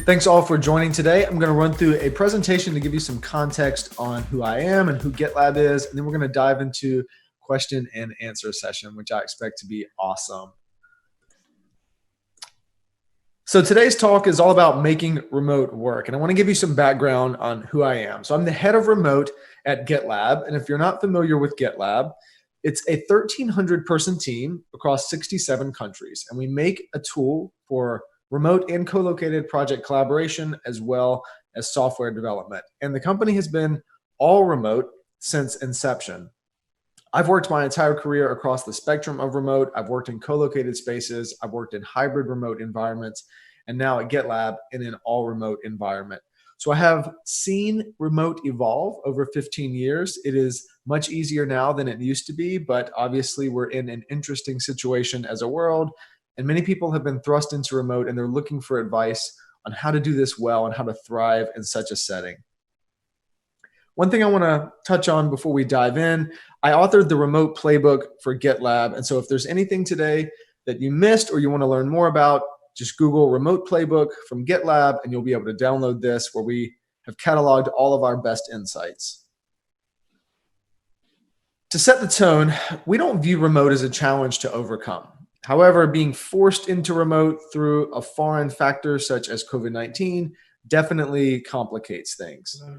Thanks all for joining today. I'm going to run through a presentation to give you some context on who I am and who GitLab is, and then we're going to dive into question and answer session, which I expect to be awesome. So today's talk is all about making remote work, and I want to give you some background on who I am. So I'm the head of remote at GitLab, and if you're not familiar with GitLab, it's a 1,300 person team across 67 countries, and we make a tool for remote and co-located project collaboration as well as software development. And the company has been all remote since inception. I've worked my entire career across the spectrum of remote. I've worked in co-located spaces. I've worked in hybrid remote environments, and now at GitLab in an all remote environment. So I have seen remote evolve over 15 years. It is much easier now than it used to be, but obviously we're in an interesting situation as a world, and many people have been thrust into remote and they're looking for advice on how to do this well and how to thrive in such a setting. One thing I want to touch on before we dive in, I authored the remote playbook for GitLab. And so if there's anything today that you missed or you want to learn more about, just Google remote playbook from GitLab and you'll be able to download this, where we have cataloged all of our best insights. To set the tone, we don't view remote as a challenge to overcome. However, being forced into remote through a foreign factor such as COVID-19 definitely complicates things. I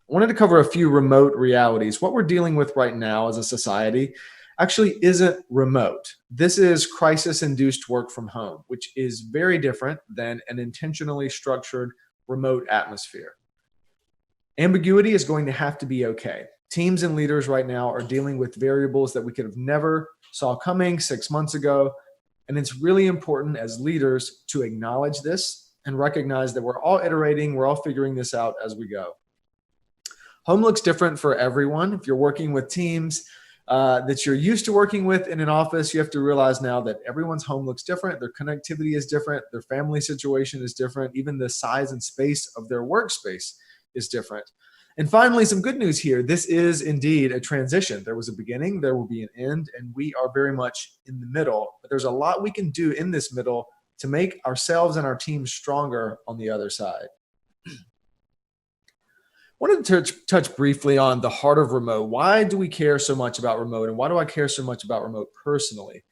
wanted to cover a few remote realities. What we're dealing with right now as a society actually isn't remote. This is crisis-induced work from home, which is very different than an intentionally structured remote atmosphere. Ambiguity is going to have to be okay. Teams and leaders right now are dealing with variables that we could have never saw coming 6 months ago. And it's really important as leaders to acknowledge this and recognize that we're all iterating, we're all figuring this out as we go. Home looks different for everyone. If you're working with teams that you're used to working with in an office, you have to realize now that everyone's home looks different. Their connectivity is different. Their family situation is different. Even the size and space of their workspace is different. And finally, some good news here. This is indeed a transition. There was a beginning, there will be an end, and we are very much in the middle. But there's a lot we can do in this middle to make ourselves and our teams stronger on the other side. I wanted to touch briefly on the heart of remote. Why do we care so much about remote, and why do I care so much about remote personally?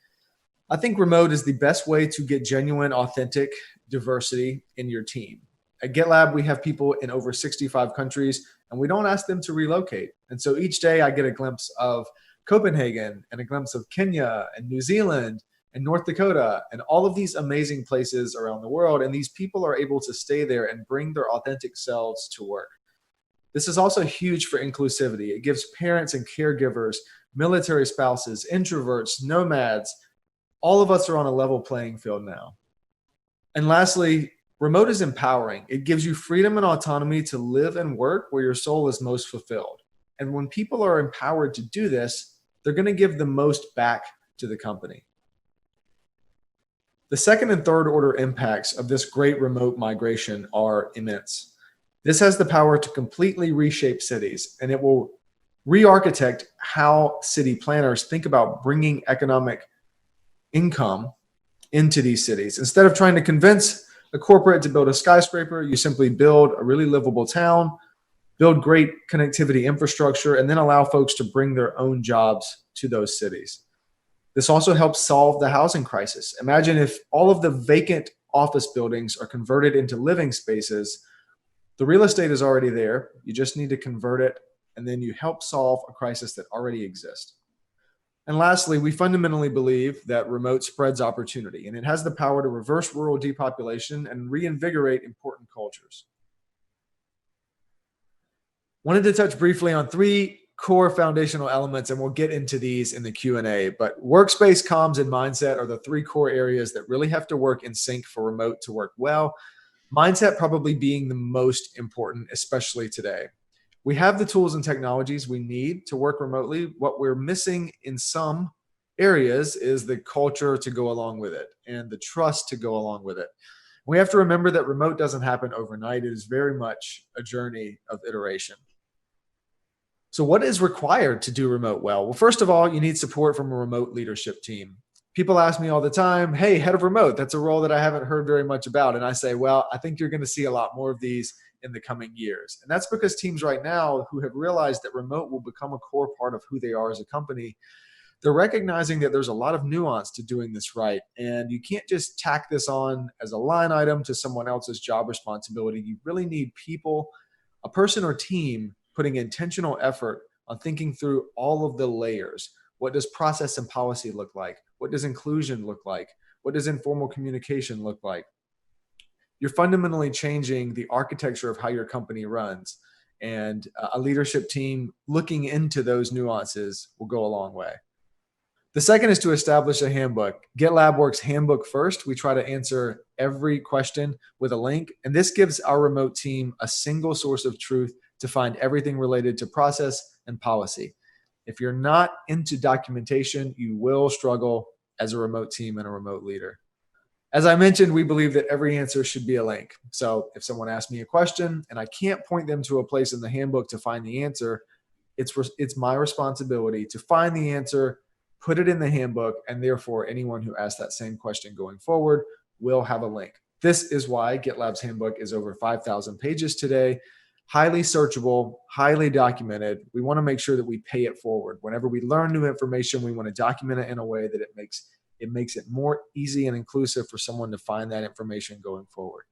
I think remote is the best way to get genuine, authentic diversity in your team. At GitLab, we have people in over 65 countries, and we don't ask them to relocate. And so each day I get a glimpse of Copenhagen and a glimpse of Kenya and New Zealand and North Dakota and all of these amazing places around the world. And these people are able to stay there and bring their authentic selves to work. This is also huge for inclusivity. It gives parents and caregivers, military spouses, introverts, nomads, all of us are on a level playing field now. And lastly, remote is empowering. It gives you freedom and autonomy to live and work where your soul is most fulfilled. And when people are empowered to do this, they're going to give the most back to the company. The second and third order impacts of this great remote migration are immense. This has the power to completely reshape cities, and it will re-architect how city planners think about bringing economic income into these cities. Instead of trying to convince a corporate to build a skyscraper, you simply build a really livable town, build great connectivity infrastructure, and then allow folks to bring their own jobs to those cities. This also helps solve the housing crisis. Imagine if all of the vacant office buildings are converted into living spaces. The real estate is already there. You just need to convert it, and then you help solve a crisis that already exists. And lastly, we fundamentally believe that remote spreads opportunity, and it has the power to reverse rural depopulation and reinvigorate important cultures. Wanted to touch briefly on three core foundational elements, and we'll get into these in the Q&A. But workspace, comms, and mindset are the three core areas that really have to work in sync for remote to work well. Mindset probably being the most important, especially today. We have the tools and technologies we need to work remotely. What we're missing in some areas is the culture to go along with it and the trust to go along with it. We have to remember that remote doesn't happen overnight. It is very much a journey of iteration. So what is required to do remote well? Well, first of all, you need support from a remote leadership team. People ask me all the time, hey, head of remote, that's a role that I haven't heard very much about. And I say, well, I think you're going to see a lot more of these in the coming years. And that's because teams right now who have realized that remote will become a core part of who they are as a company, they're recognizing that there's a lot of nuance to doing this right. And you can't just tack this on as a line item to someone else's job responsibility. You really need people, a person or team, putting intentional effort on thinking through all of the layers. What does process and policy look like? What does inclusion look like? What does informal communication look like? You're fundamentally changing the architecture of how your company runs. And a leadership team looking into those nuances will go a long way. The second is to establish a handbook. GitLab works handbook first. We try to answer every question with a link. And this gives our remote team a single source of truth to find everything related to process and policy. If you're not into documentation, you will struggle as a remote team and a remote leader. As I mentioned, we believe that every answer should be a link. So if someone asks me a question and I can't point them to a place in the handbook to find the answer, it's my responsibility to find the answer, put it in the handbook, and therefore anyone who asks that same question going forward will have a link. This is why GitLab's handbook is over 5,000 pages today, highly searchable, highly documented. We want to make sure that we pay it forward. Whenever we learn new information, we want to document it in a way that it makes it more easy and inclusive for someone to find that information going forward.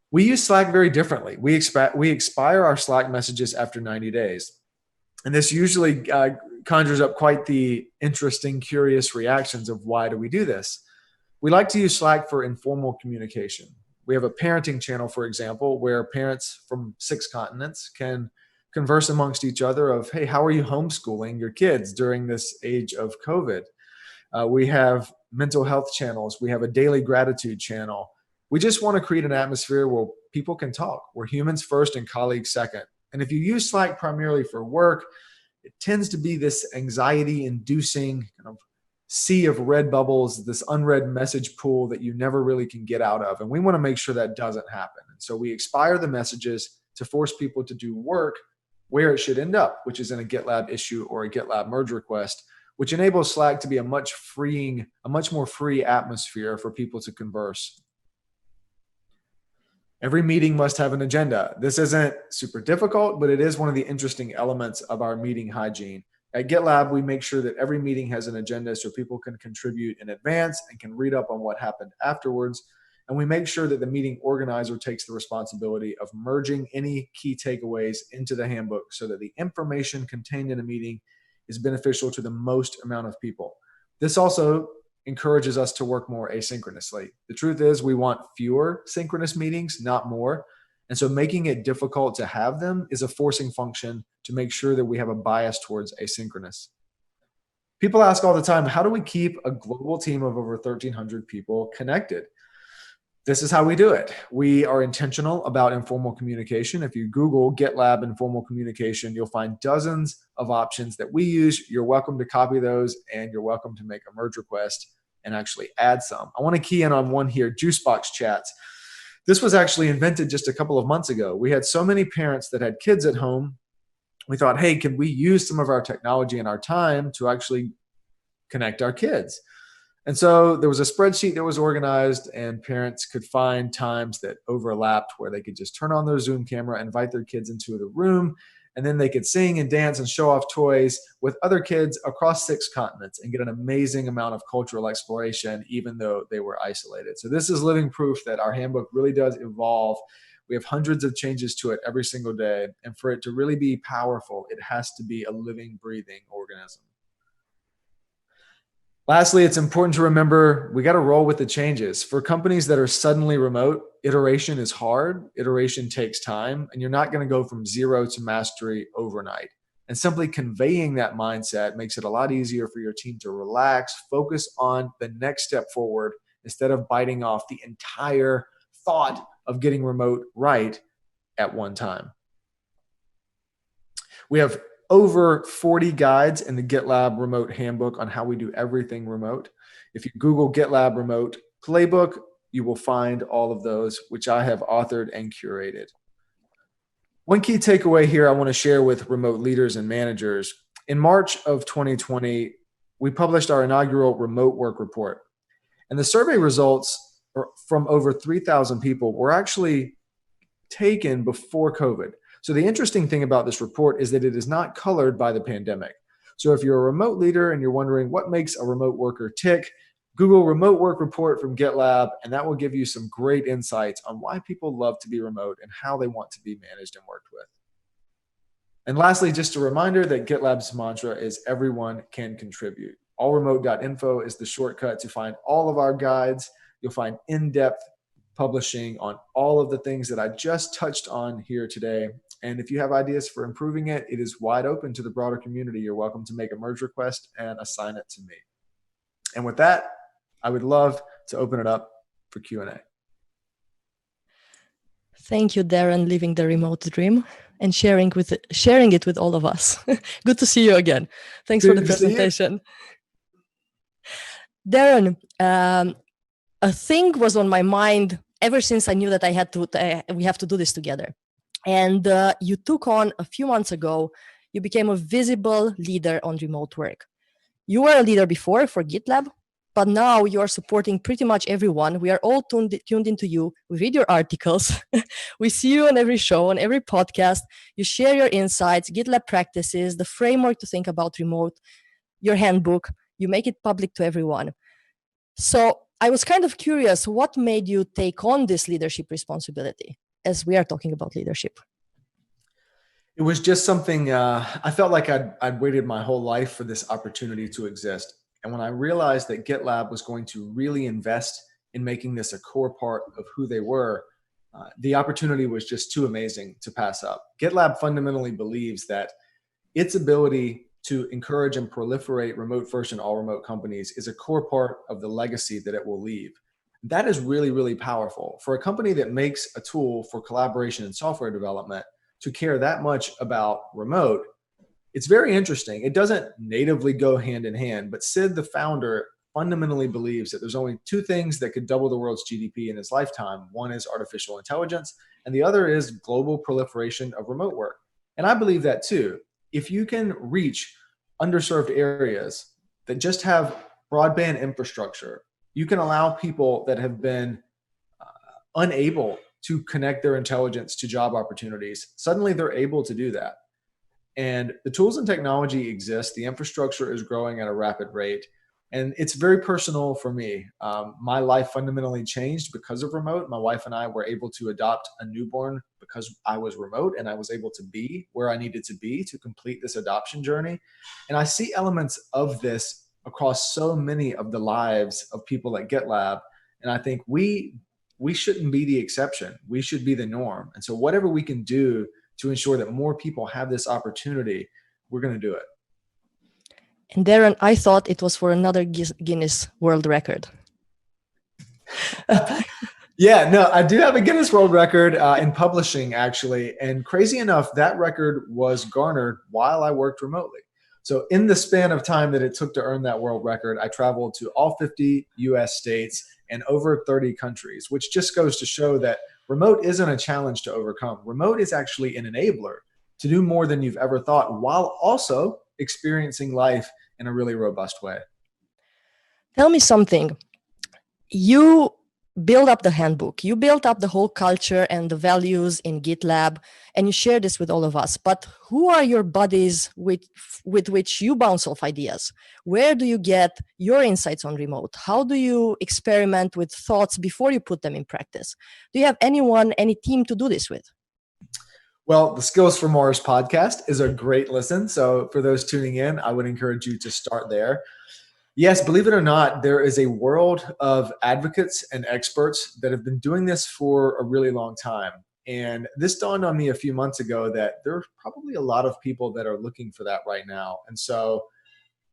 We use Slack very differently. We expire our Slack messages after 90 days. And this usually conjures up quite the interesting, curious reactions of why do we do this? We like to use Slack for informal communication. We have a parenting channel, for example, where parents from 6 continents can converse amongst each other of, hey, how are you homeschooling your kids during this age of COVID? We have mental health channels. We have a daily gratitude channel. We just want to create an atmosphere where people can talk. We're humans first and colleagues second. And if you use Slack primarily for work, it tends to be this anxiety-inducing kind of sea of red bubbles, this unread message pool that you never really can get out of. And we want to make sure that doesn't happen. And so we expire the messages to force people to do work where it should end up, which is in a GitLab issue or a GitLab merge request, which enables Slack to be a much more free atmosphere for people to converse. Every meeting must have an agenda. This isn't super difficult, but it is one of the interesting elements of our meeting hygiene. At GitLab, we make sure that every meeting has an agenda so people can contribute in advance and can read up on what happened afterwards. And we make sure that the meeting organizer takes the responsibility of merging any key takeaways into the handbook so that the information contained in a meeting is beneficial to the most amount of people. This also encourages us to work more asynchronously. The truth is we want fewer synchronous meetings, not more. And so making it difficult to have them is a forcing function to make sure that we have a bias towards asynchronous. People ask all the time, how do we keep a global team of over 1,300 people connected? This is how we do it. We are intentional about informal communication. If you Google GitLab informal communication, you'll find dozens of options that we use. You're welcome to copy those, and you're welcome to make a merge request and actually add some. I want to key in on one here, Juicebox chats. This was actually invented just a couple of months ago. We had so many parents that had kids at home. We thought, hey, can we use some of our technology and our time to actually connect our kids? And so there was a spreadsheet that was organized, and parents could find times that overlapped where they could just turn on their Zoom camera, invite their kids into the room, and then they could sing and dance and show off toys with other kids across 6 continents and get an amazing amount of cultural exploration, even though they were isolated. So this is living proof that our handbook really does evolve. We have hundreds of changes to it every single day. And for it to really be powerful, it has to be a living, breathing organism. Lastly, it's important to remember we got to roll with the changes. For companies that are suddenly remote, iteration is hard. Iteration takes time, and you're not going to go from 0 to mastery overnight. And simply conveying that mindset makes it a lot easier for your team to relax, focus on the next step forward instead of biting off the entire thought of getting remote right at one time. We have over 40 guides in the GitLab Remote Handbook on how we do everything remote. If you Google GitLab Remote Playbook, you will find all of those, which I have authored and curated. One key takeaway here I want to share with remote leaders and managers. In March of 2020, we published our inaugural remote work report. And the survey results from over 3,000 people were actually taken before COVID. So the interesting thing about this report is that it is not colored by the pandemic. So if you're a remote leader and you're wondering what makes a remote worker tick, Google remote work report from GitLab, and that will give you some great insights on why people love to be remote and how they want to be managed and worked with. And lastly, just a reminder that GitLab's mantra is everyone can contribute. Allremote.info is the shortcut to find all of our guides. You'll find in-depth publishing on all of the things that I just touched on here today. And if you have ideas for improving it, it is wide open to the broader community. You're welcome to make a merge request and assign it to me. And with that, I would love to open it up for Q&A. Thank you, Darren, living the remote dream and sharing it with all of us. Good to see you again. Thanks for the presentation. Darren, a thing was on my mind ever since I knew that we have to do this together. And you took on a few months ago, you became a visible leader on remote work. You were a leader before for GitLab, but now you are supporting pretty much everyone. We are all tuned into you. We read your articles. We see you on every show, on every podcast. You share your insights, GitLab practices, the framework to think about remote, your handbook. You make it public to everyone. So I was kind of curious, what made you take on this leadership responsibility, as we are talking about leadership? It was just something, I felt like I'd waited my whole life for this opportunity to exist. And when I realized that GitLab was going to really invest in making this a core part of who they were, the opportunity was just too amazing to pass up. GitLab fundamentally believes that its ability to encourage and proliferate remote first and all remote companies is a core part of the legacy that it will leave. That is really, really powerful. For a company that makes a tool for collaboration and software development to care that much about remote, it's very interesting. It doesn't natively go hand in hand, but Sid, the founder, fundamentally believes that there's only two things that could double the world's GDP in his lifetime. One is artificial intelligence, and the other is global proliferation of remote work. And I believe that too. If you can reach underserved areas that just have broadband infrastructure, you can allow people that have been unable to connect their intelligence to job opportunities. Suddenly they're able to do that. And the tools and technology exist. The infrastructure is growing at a rapid rate. And it's very personal for me. My life fundamentally changed because of remote. My wife and I were able to adopt a newborn because I was remote and I was able to be where I needed to be to complete this adoption journey. And I see elements of this across so many of the lives of people at GitLab. And I think we shouldn't be the exception. We should be the norm. And so whatever we can do to ensure that more people have this opportunity, we're going to do it. And Darren, I thought it was for another Guinness World Record. Yeah, no, I do have a Guinness World Record in publishing, actually. And crazy enough, that record was garnered while I worked remotely. So in the span of time that it took to earn that world record, I traveled to all 50 US states and over 30 countries, which just goes to show that remote isn't a challenge to overcome. Remote is actually an enabler to do more than you've ever thought while also experiencing life in a really robust way. Tell me something. You build up the handbook, you built up the whole culture and the values in GitLab, and you share this with all of us. But who are your buddies with which you bounce off ideas? Where do you get your insights on remote? How do you experiment with thoughts before you put them in practice? Do you have anyone, any team to do this with? Well, the Skills for Mars podcast is a great listen. So for those tuning in, I would encourage you to start there. Yes, believe it or not, there is a world of advocates and experts that have been doing this for a really long time. And this dawned on me a few months ago that there are probably a lot of people that are looking for that right now. And so,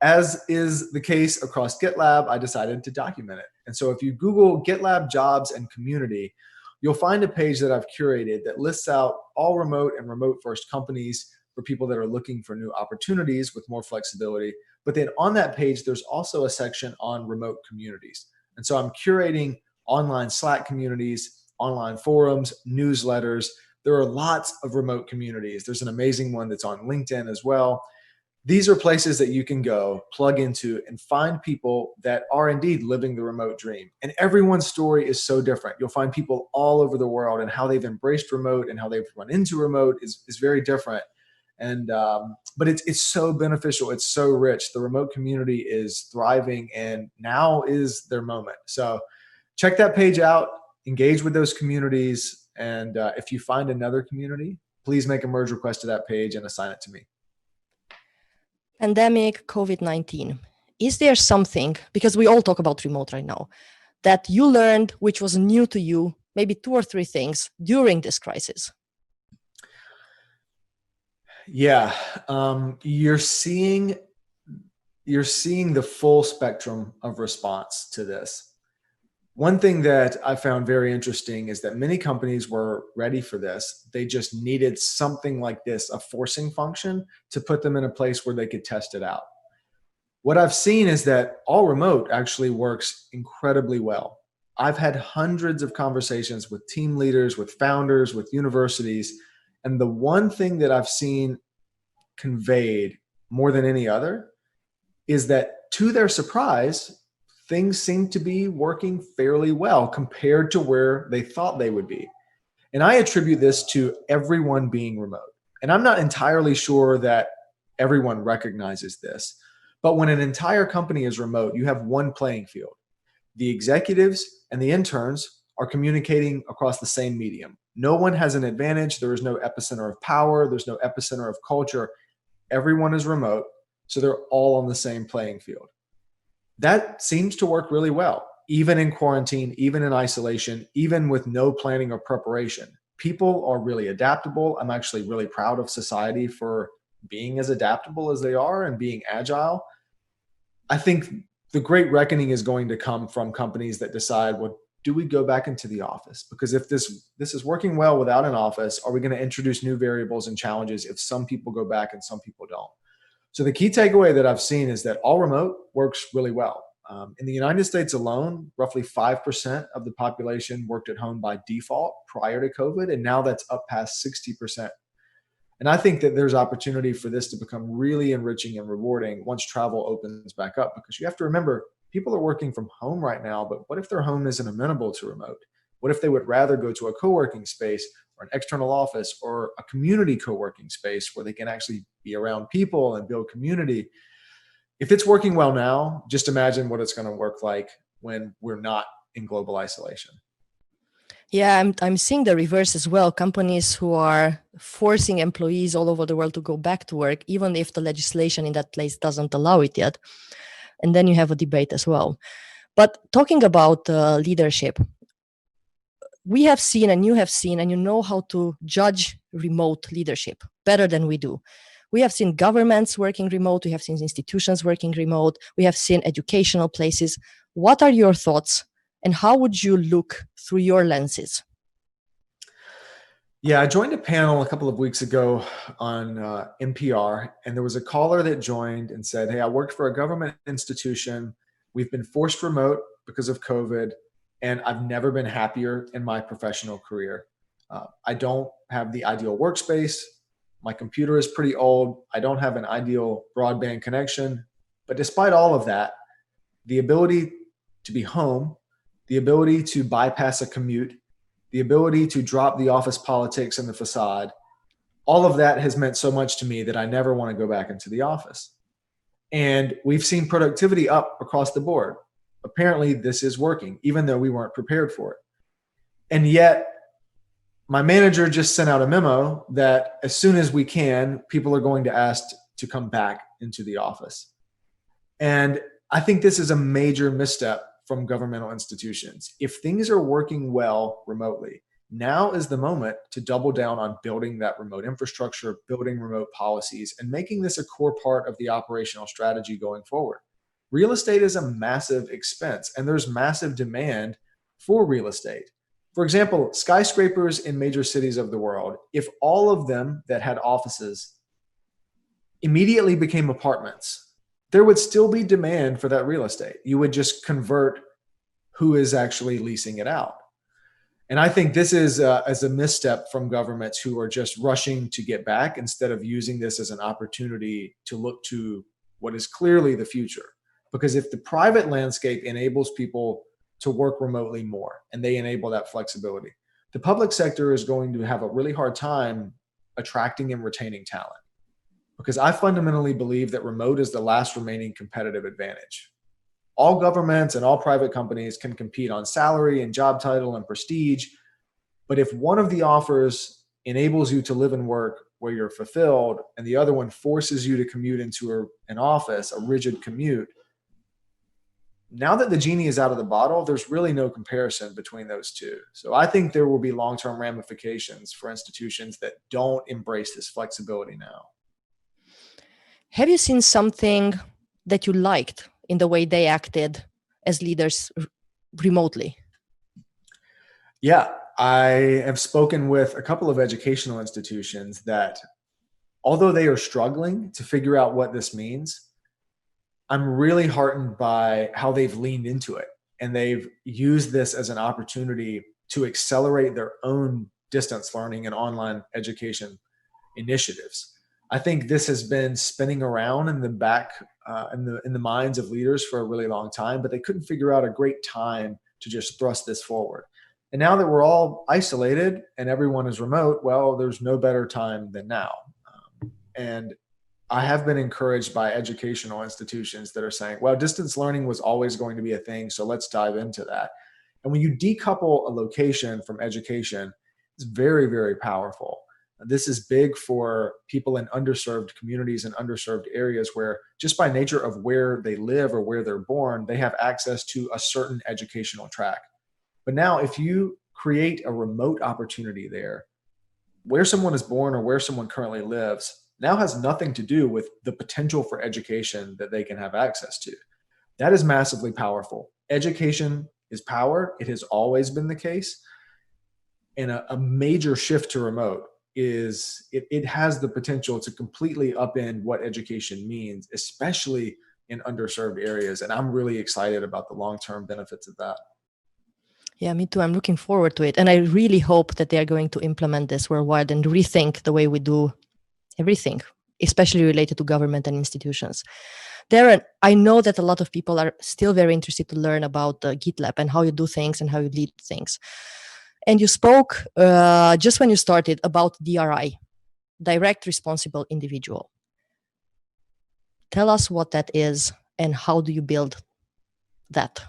as is the case across GitLab, I decided to document it. And so if you Google GitLab jobs and community, you'll find a page that I've curated that lists out all remote and remote first companies for people that are looking for new opportunities with more flexibility. But then on that page, there's also a section on remote communities. And so I'm curating online Slack communities, online forums, newsletters. There are lots of remote communities. There's an amazing one that's on LinkedIn as well. These are places that you can go, plug into, and find people that are indeed living the remote dream. And everyone's story is so different. You'll find people all over the world, and how they've embraced remote and how they've run into remote is very different. And but it's so beneficial. It's so rich. The remote community is thriving, and now is their moment. So check that page out, engage with those communities, and if you find another community, please make a merge request to that page and assign it to me. Pandemic, COVID-19. Is there something, because we all talk about remote right now, that you learned which was new to you, maybe 2 or 3 things during this crisis? Yeah, you're seeing the full spectrum of response to this. One thing that I found very interesting is that many companies were ready for this. They just needed something like this, a forcing function, to put them in a place where they could test it out. What I've seen is that all remote actually works incredibly well. I've had hundreds of conversations with team leaders, with founders, with universities, and the one thing that I've seen conveyed more than any other is that, to their surprise, things seem to be working fairly well compared to where they thought they would be. And I attribute this to everyone being remote. And I'm not entirely sure that everyone recognizes this, but when an entire company is remote, you have one playing field. The executives and the interns are communicating across the same medium. No one has an advantage. There is no epicenter of power. There's no epicenter of culture. Everyone is remote, so they're all on the same playing field. That seems to work really well, even in quarantine, even in isolation, even with no planning or preparation. People are really adaptable. I'm actually really proud of society for being as adaptable as they are and being agile. I think the great reckoning is going to come from companies that decide, well, do we go back into the office? Because if this is working well without an office, are we going to introduce new variables and challenges if some people go back and some people don't? So the key takeaway that I've seen is that all remote works really well. In the United States alone, roughly 5% of the population worked at home by default prior to COVID, and now that's up past 60%. And I think that there's opportunity for this to become really enriching and rewarding once travel opens back up, because you have to remember, people are working from home right now, but what if their home isn't amenable to remote? What if they would rather go to a co-working space or an external office or a community co-working space where they can actually be around people and build community? If it's working well now, just imagine what it's going to work like when we're not in global isolation. Yeah, I'm seeing the reverse as well. Companies who are forcing employees all over the world to go back to work, even if the legislation in that place doesn't allow it yet. And then you have a debate as well. But talking about leadership, we have seen, and you have seen, and you know how to judge remote leadership better than we do. We have seen governments working remote. We have seen institutions working remote. We have seen educational places. What are your thoughts, and how would you look through your lenses? Yeah, I joined a panel a couple of weeks ago on NPR, and there was a caller that joined and said, hey, I worked for a government institution. We've been forced remote because of COVID, and I've never been happier in my professional career. I don't have the ideal workspace. My computer is pretty old. I don't have an ideal broadband connection. But despite all of that, the ability to be home, the ability to bypass a commute, the ability to drop the office politics and the facade, all of that has meant so much to me that I never want to go back into the office. And we've seen productivity up across the board. Apparently, this is working, even though we weren't prepared for it. And yet, my manager just sent out a memo that as soon as we can, people are going to ask to come back into the office. And I think this is a major misstep from governmental institutions. If things are working well remotely, now is the moment to double down on building that remote infrastructure, building remote policies, and making this a core part of the operational strategy going forward. Real estate is a massive expense, and there's massive demand for real estate. For example, skyscrapers in major cities of the world, if all of them that had offices immediately became apartments, there would still be demand for that real estate. You would just convert who is actually leasing it out. And I think this is as a misstep from governments who are just rushing to get back instead of using this as an opportunity to look to what is clearly the future. Because if the private landscape enables people to work remotely more and they enable that flexibility, the public sector is going to have a really hard time attracting and retaining talent. Because I fundamentally believe that remote is the last remaining competitive advantage. All governments and all private companies can compete on salary and job title and prestige. But if one of the offers enables you to live and work where you're fulfilled and the other one forces you to commute into an office, a rigid commute, now that the genie is out of the bottle, there's really no comparison between those two. So I think there will be long-term ramifications for institutions that don't embrace this flexibility now. Have you seen something that you liked in the way they acted as leaders remotely? Yeah, I have spoken with a couple of educational institutions that, although they are struggling to figure out what this means, I'm really heartened by how they've leaned into it. And they've used this as an opportunity to accelerate their own distance learning and online education initiatives. I think this has been spinning around in the back, in the minds of leaders for a really long time, but they couldn't figure out a great time to just thrust this forward. And now that we're all isolated and everyone is remote, well, there's no better time than now. And I have been encouraged by educational institutions that are saying, well, distance learning was always going to be a thing, so let's dive into that. And when you decouple a location from education, it's very, very powerful. This is big for people in underserved communities and underserved areas where just by nature of where they live or where they're born, they have access to a certain educational track. But now if you create a remote opportunity there, where someone is born or where someone currently lives now has nothing to do with the potential for education that they can have access to. That is massively powerful. Education is power. It has always been the case. And a major shift to remote is it has the potential to completely upend what education means, especially in underserved areas. And I'm really excited about the long-term benefits of that. Yeah, me too. I'm looking forward to it. And I really hope that they are going to implement this worldwide and rethink the way we do everything, especially related to government and institutions. Darren, I know that a lot of people are still very interested to learn about GitLab and how you do things and how you lead things. And you spoke just when you started about DRI, Direct Responsible Individual. Tell us what that is and how do you build that?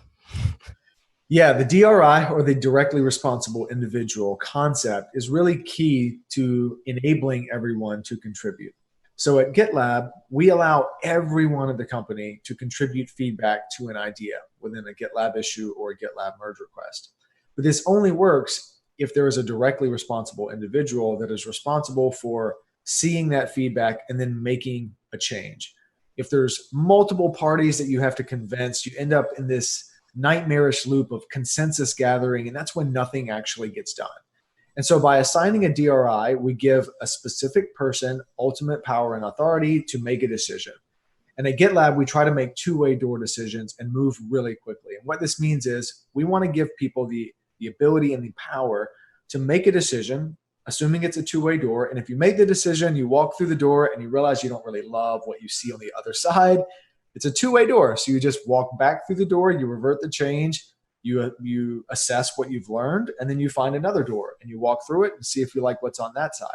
Yeah, the DRI, or the directly responsible individual concept, is really key to enabling everyone to contribute. So at GitLab, we allow everyone at the company to contribute feedback to an idea within a GitLab issue or a GitLab merge request. But this only works if there is a directly responsible individual that is responsible for seeing that feedback and then making a change. If there's multiple parties that you have to convince, you end up in this nightmarish loop of consensus gathering, and that's when nothing actually gets done. And so by assigning a DRI, we give a specific person ultimate power and authority to make a decision. And at GitLab, we try to make two-way door decisions and move really quickly. And what this means is we want to give people the ability and the power to make a decision, assuming it's a two-way door. And if you make the decision, you walk through the door and you realize you don't really love what you see on the other side, it's a two-way door. So you just walk back through the door, you revert the change, you assess what you've learned, and then you find another door and you walk through it and see if you like what's on that side.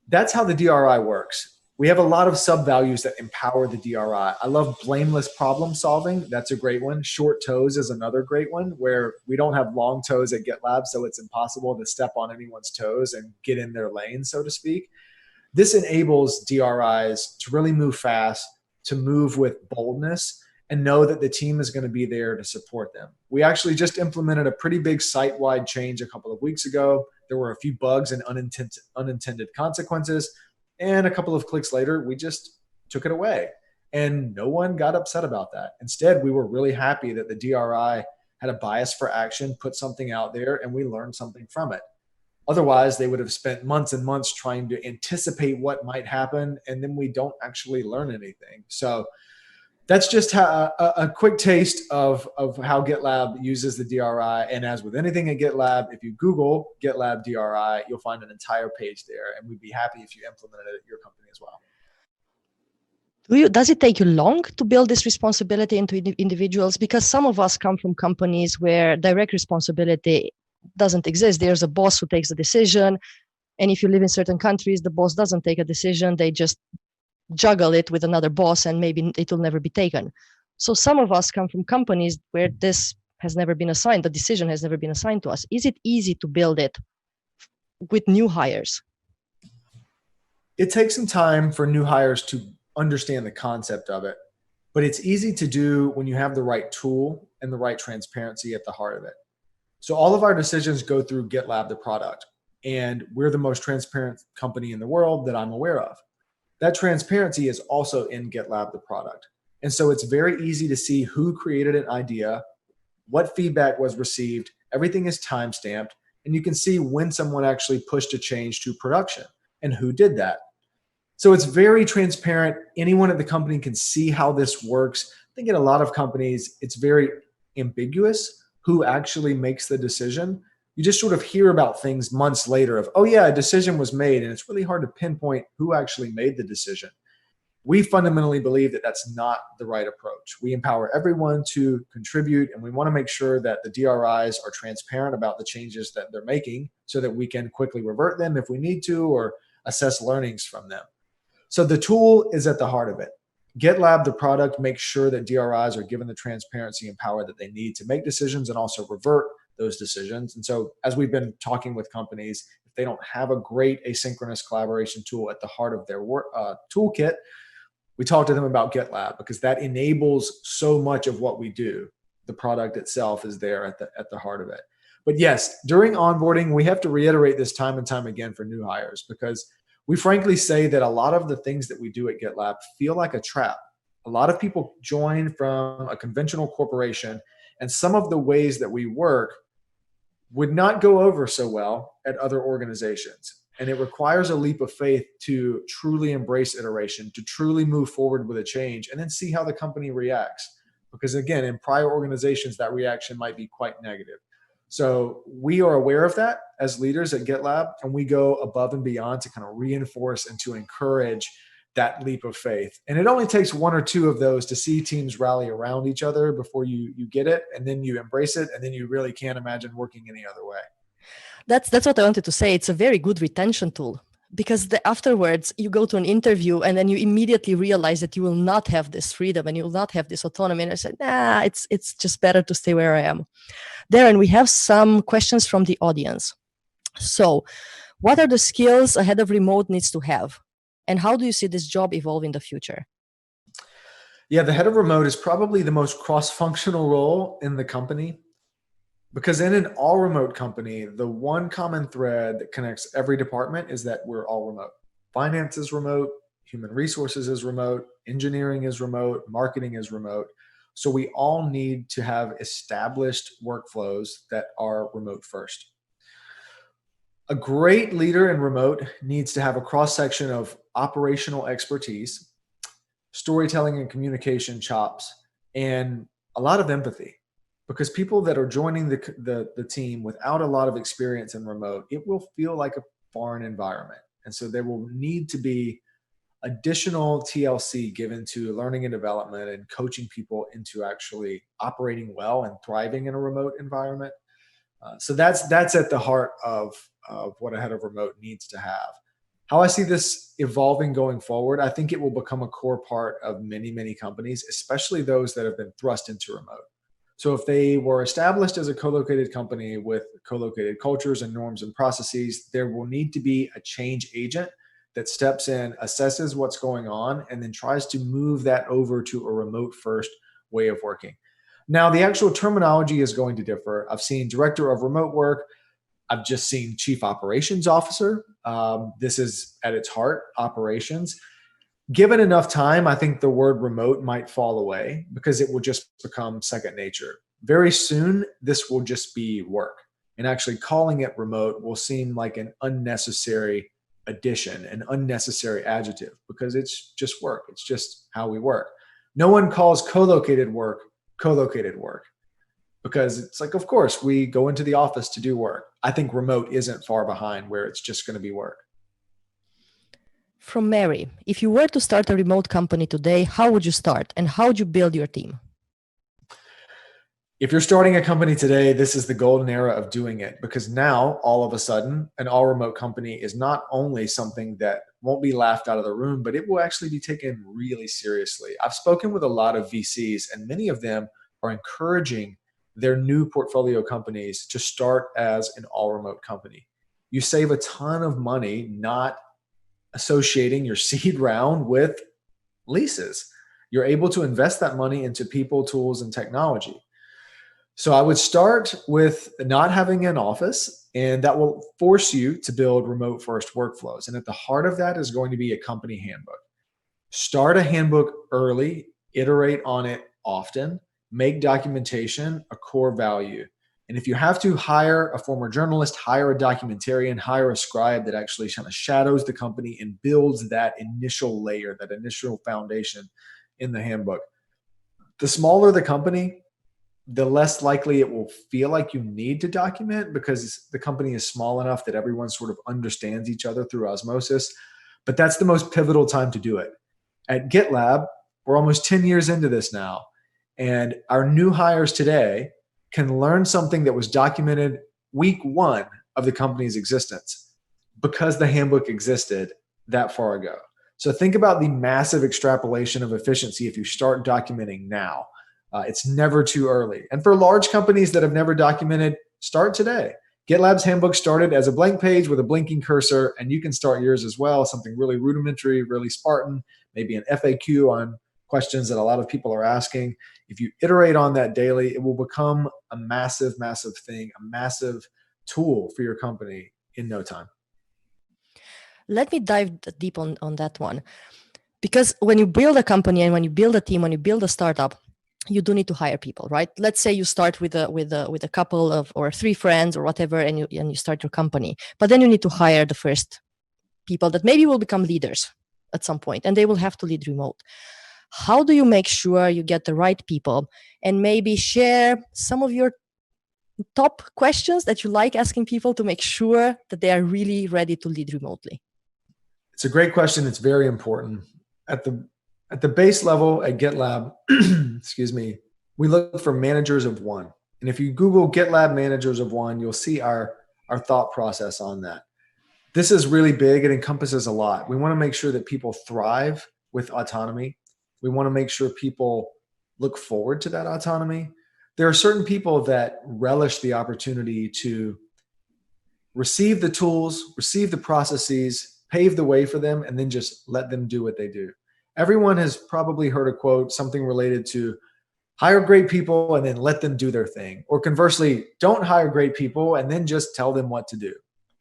That's how the DRI works. We have a lot of sub-values that empower the DRI. I love blameless problem solving. That's a great one. Short toes is another great one, where we don't have long toes at GitLab, so it's impossible to step on anyone's toes and get in their lane, so to speak. This enables DRIs to really move fast, to move with boldness, and know that the team is going to be there to support them. We actually just implemented a pretty big site-wide change a couple of weeks ago. There were a few bugs and unintended consequences. And a couple of clicks later, we just took it away. And no one got upset about that. Instead, we were really happy that the DRI had a bias for action, put something out there, and we learned something from it. Otherwise, they would have spent months and months trying to anticipate what might happen, and then we don't actually learn anything. So That's just a quick taste of how GitLab uses the DRI. And as with anything at GitLab, if you Google GitLab DRI, you'll find an entire page there. And we'd be happy if you implemented it at your company as well. Does it take you long to build this responsibility into individuals? Because some of us come from companies where direct responsibility doesn't exist. There's a boss who takes the decision. And if you live in certain countries, the boss doesn't take a decision. They just juggle it with another boss and maybe it will never be taken. So some of us come from companies where this has never been assigned. The decision has never been assigned to us. Is it easy to build it with new hires? It takes some time for new hires to understand the concept of it, but it's easy to do when you have the right tool and the right transparency at the heart of it. So all of our decisions go through GitLab, the product, and we're the most transparent company in the world that I'm aware of. That transparency is also in GitLab, the product. And so it's very easy to see who created an idea, what feedback was received, everything is timestamped, and you can see when someone actually pushed a change to production and who did that. So it's very transparent. Anyone at the company can see how this works. I think in a lot of companies, it's very ambiguous who actually makes the decision. You just sort of hear about things months later of, oh yeah, a decision was made, and it's really hard to pinpoint who actually made the decision. We fundamentally believe that that's not the right approach. We empower everyone to contribute, and we want to make sure that the DRIs are transparent about the changes that they're making so that we can quickly revert them if we need to or assess learnings from them. So the tool is at the heart of it. GitLab, the product, makes sure that DRIs are given the transparency and power that they need to make decisions and also revert those decisions. And so as we've been talking with companies, if they don't have a great asynchronous collaboration tool at the heart of their work, toolkit, we talk to them about GitLab because that enables so much of what we do. The product itself is there at the heart of it. But yes, during onboarding, we have to reiterate this time and time again for new hires because we frankly say that a lot of the things that we do at GitLab feel like a trap. A lot of people join from a conventional corporation, and some of the ways that we work would not go over so well at other organizations. And it requires a leap of faith to truly embrace iteration, to truly move forward with a change, and then see how the company reacts. Because again, in prior organizations, that reaction might be quite negative. So we are aware of that as leaders at GitLab, and we go above and beyond to kind of reinforce and to encourage that leap of faith. And it only takes one or two of those to see teams rally around each other before you get it, and then you embrace it, and then you really can't imagine working any other way. That's what I wanted to say. It's a very good retention tool because afterwards you go to an interview and then you immediately realize that you will not have this freedom and you will not have this autonomy. And I said, it's just better to stay where I am. Darren, we have some questions from the audience. So what are the skills a head of remote needs to have? And how do you see this job evolve in the future? Yeah, the head of remote is probably the most cross-functional role in the company because in an all-remote company, the one common thread that connects every department is that we're all remote. Finance is remote, human resources is remote, engineering is remote, marketing is remote. So we all need to have established workflows that are remote first. A great leader in remote needs to have a cross-section of operational expertise, storytelling and communication chops, and a lot of empathy. Because people that are joining the team without a lot of experience in remote, it will feel like a foreign environment. And so there will need to be additional TLC given to learning and development and coaching people into actually operating well and thriving in a remote environment. So that's at the heart of what a head of remote needs to have. How I see this evolving going forward, I think it will become a core part of many, many companies, especially those that have been thrust into remote. So if they were established as a co-located company with co-located cultures and norms and processes, there will need to be a change agent that steps in, assesses what's going on, and then tries to move that over to a remote first way of working. Now, the actual terminology is going to differ. I've seen director of remote work. I've just seen chief operations officer. This is at its heart, operations. Given enough time, I think the word remote might fall away because it will just become second nature. Very soon, this will just be work. And actually calling it remote will seem like an unnecessary addition, an unnecessary adjective, because it's just work. It's just how we work. No one calls co-located work because it's like, of course, we go into the office to do work. I think remote isn't far behind where it's just going to be work. From Mary, if you were to start a remote company today, how would you start and how would you build your team? If you're starting a company today, this is the golden era of doing it, because now all of a sudden an all remote company is not only something that won't be laughed out of the room, but it will actually be taken really seriously. I've spoken with a lot of VCs and many of them are encouraging their new portfolio companies to start as an all remote company. You save a ton of money not associating your seed round with leases. You're able to invest that money into people, tools, and technology. So I would start with not having an office, and that will force you to build remote first workflows. And at the heart of that is going to be a company handbook. Start a handbook early, iterate on it often, make documentation a core value. And if you have to hire a former journalist, hire a documentarian, hire a scribe that actually kind of shadows the company and builds that initial layer, that initial foundation in the handbook. The smaller the company, the less likely it will feel like you need to document because the company is small enough that everyone sort of understands each other through osmosis. But that's the most pivotal time to do it. At GitLab, we're almost 10 years into this now. And our new hires today can learn something that was documented week one of the company's existence because the handbook existed that far ago. So think about the massive extrapolation of efficiency if you start documenting now. It's never too early. And for large companies that have never documented, start today. GitLab's handbook started as a blank page with a blinking cursor, and you can start yours as well, something really rudimentary, really Spartan, maybe an FAQ on questions that a lot of people are asking. If you iterate on that daily, it will become a massive, massive thing, a massive tool for your company in no time. Let me dive deep on that one. Because when you build a company and when you build a team, when you build a startup, you do need to hire people, right? Let's say you start with a couple of or 3 friends or whatever, and you start your company. But then you need to hire the first people that maybe will become leaders at some point, and they will have to lead remote. How do you make sure you get the right people, and maybe share some of your top questions that you like asking people to make sure that they are really ready to lead remotely? It's a great question. It's very important. At the base level at GitLab, excuse me, we look for managers of one. And if you Google GitLab managers of one, you'll see our thought process on that. This is really big. It encompasses a lot. We want to make sure that people thrive with autonomy. We want to make sure people look forward to that autonomy. There are certain people that relish the opportunity to receive the tools, receive the processes, pave the way for them, and then just let them do what they do. Everyone has probably heard a quote, something related to hire great people and then let them do their thing. Or conversely, don't hire great people and then just tell them what to do.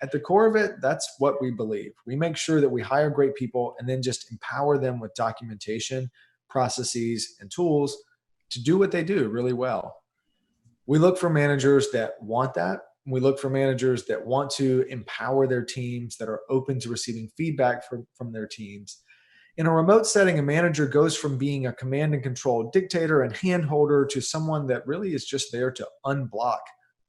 At the core of it, that's what we believe. We make sure that we hire great people and then just empower them with documentation, processes, and tools to do what they do really well. We look for managers that want that. We look for managers that want to empower their teams, that are open to receiving feedback from their teams. In a remote setting, a manager goes from being a command and control dictator and handholder to someone that really is just there to unblock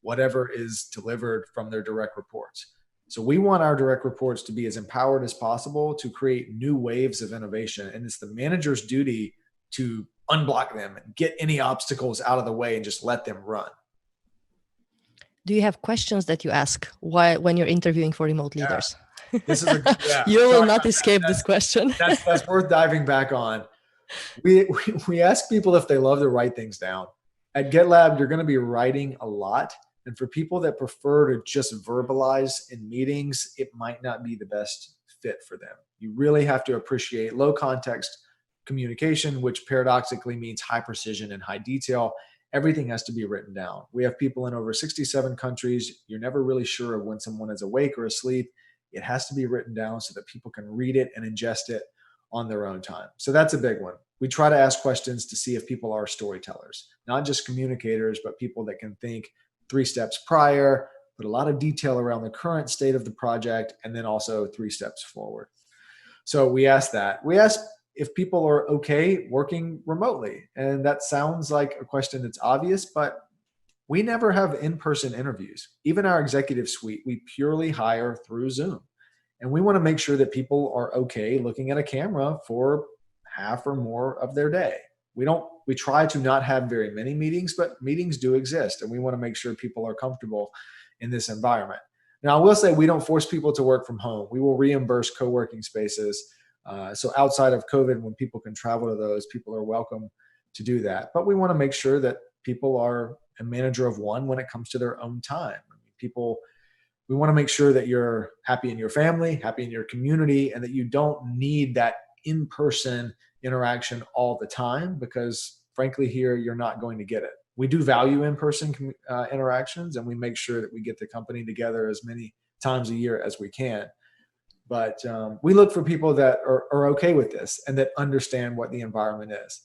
whatever is delivered from their direct reports. So we want our direct reports to be as empowered as possible to create new waves of innovation. And it's the manager's duty to unblock them and get any obstacles out of the way and just let them run. Do you have questions that you ask when you're interviewing for remote leaders? This is you will not escape this question. That's worth diving back on. We ask people if they love to write things down. At GitLab, you're going to be writing a lot. And for people that prefer to just verbalize in meetings, it might not be the best fit for them. You really have to appreciate low context communication, which paradoxically means high precision and high detail. Everything has to be written down. We have people in over 67 countries. You're never really sure of when someone is awake or asleep. It has to be written down so that people can read it and ingest it on their own time. So that's a big one. We try to ask questions to see if people are storytellers, not just communicators, but people that can think 3 steps prior, put a lot of detail around the current state of the project, and then also 3 steps forward. So we ask that. We ask if people are okay working remotely. And that sounds like a question that's obvious, but we never have in-person interviews. Even our executive suite, we purely hire through Zoom. And we want to make sure that people are okay looking at a camera for half or more of their day. We try to not have very many meetings, but meetings do exist. And we want to make sure people are comfortable in this environment. Now, I will say we don't force people to work from home. We will reimburse co-working spaces. So outside of COVID, when people can travel to those, people are welcome to do that. But we want to make sure that people are a manager of one when it comes to their own time. We want to make sure that you're happy in your family, happy in your community, and that you don't need that in-person interaction all the time, because frankly, here, you're not going to get it. We do value in-person interactions, and we make sure that we get the company together as many times a year as we can. But we look for people that are okay with this and that understand what the environment is.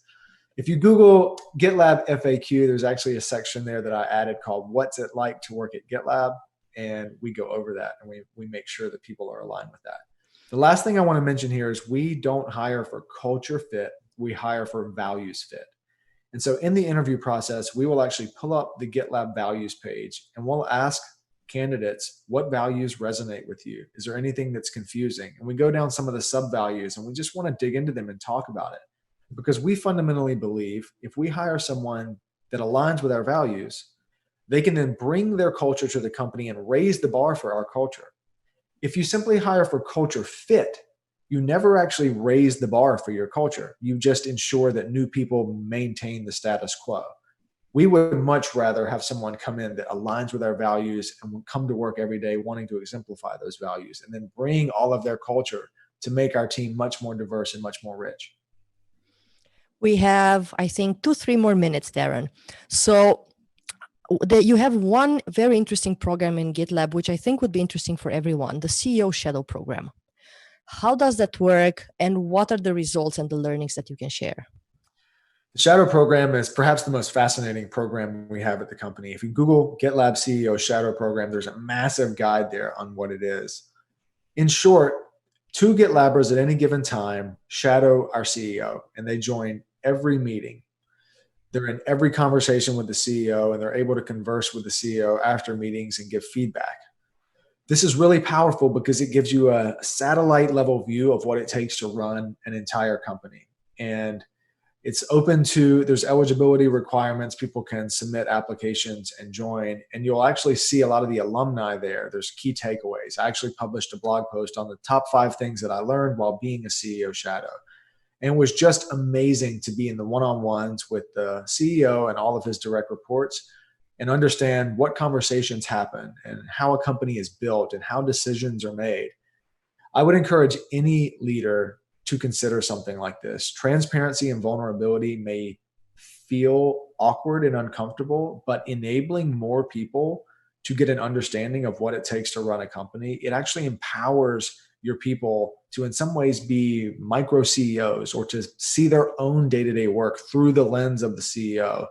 If you Google GitLab FAQ, there's actually a section there that I added called "What's it like to work at GitLab?" And we go over that, and we make sure that people are aligned with that. The last thing I want to mention here is we don't hire for culture fit. We hire for values fit. And so in the interview process, we will actually pull up the GitLab values page, and we'll ask candidates, what values resonate with you? Is there anything that's confusing? And we go down some of the sub values, and we just want to dig into them and talk about it. Because we fundamentally believe if we hire someone that aligns with our values, they can then bring their culture to the company and raise the bar for our culture. If you simply hire for culture fit, you never actually raise the bar for your culture. You just ensure that new people maintain the status quo. We would much rather have someone come in that aligns with our values and will come to work every day wanting to exemplify those values, and then bring all of their culture to make our team much more diverse and much more rich. We have, I think, 2-3 more minutes, Darren. So you have one very interesting program in GitLab, which I think would be interesting for everyone, the CEO Shadow Program. How does that work, and what are the results and the learnings that you can share? The Shadow Program is perhaps the most fascinating program we have at the company. If you Google GitLab CEO Shadow Program, there's a massive guide there on what it is. In short, 2 GitLabbers at any given time shadow our CEO, and they join every meeting. They're in every conversation with the CEO, and they're able to converse with the CEO after meetings and give feedback. This is really powerful because it gives you a satellite level view of what it takes to run an entire company. And it's open to, there's eligibility requirements. People can submit applications and join, and you'll actually see a lot of the alumni there. There's key takeaways. I actually published a blog post on the top 5 things that I learned while being a CEO shadow. And it was just amazing to be in the one-on-ones with the CEO and all of his direct reports and understand what conversations happen and how a company is built and how decisions are made. I would encourage any leader to consider something like this. Transparency and vulnerability may feel awkward and uncomfortable, but enabling more people to get an understanding of what it takes to run a company, it actually empowers your people to in some ways be micro CEOs or to see their own day-to-day work through the lens of the CEO.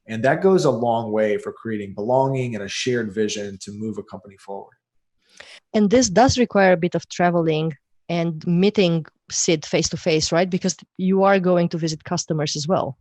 And that goes a long way for creating belonging and a shared vision to move a company forward. And this does require a bit of traveling and meeting Sid face-to-face, right? Because you are going to visit customers as well.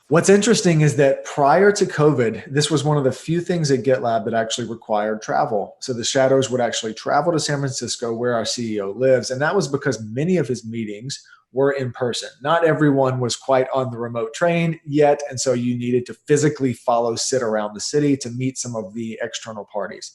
What's interesting is that prior to COVID, this was one of the few things at GitLab that actually required travel. So the shadows would actually travel to San Francisco, where our CEO lives. And that was because many of his meetings were in person. Not everyone was quite on the remote train yet. And so you needed to physically follow Sid around the city to meet some of the external parties.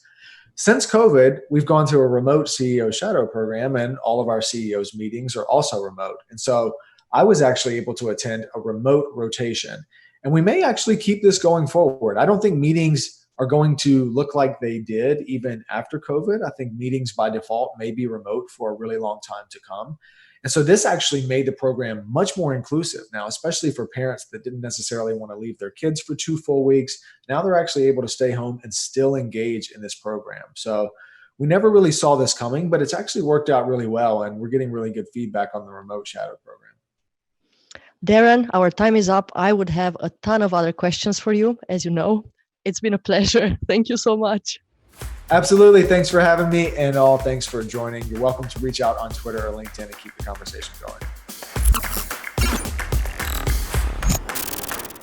Since COVID, we've gone to a remote CEO shadow program, and all of our CEOs meetings are also remote. And so I was actually able to attend a remote rotation, and we may actually keep this going forward. I don't think meetings are going to look like they did even after COVID. I think meetings by default may be remote for a really long time to come. And so this actually made the program much more inclusive now, especially for parents that didn't necessarily want to leave their kids for 2 full weeks. Now they're actually able to stay home and still engage in this program. So we never really saw this coming, but it's actually worked out really well, and we're getting really good feedback on the remote shadow program. Darren, our time is up. I would have a ton of other questions for you, as you know. It's been a pleasure. Thank you so much. Absolutely. Thanks for having me, and all thanks for joining. You're welcome to reach out on Twitter or LinkedIn to keep the conversation going.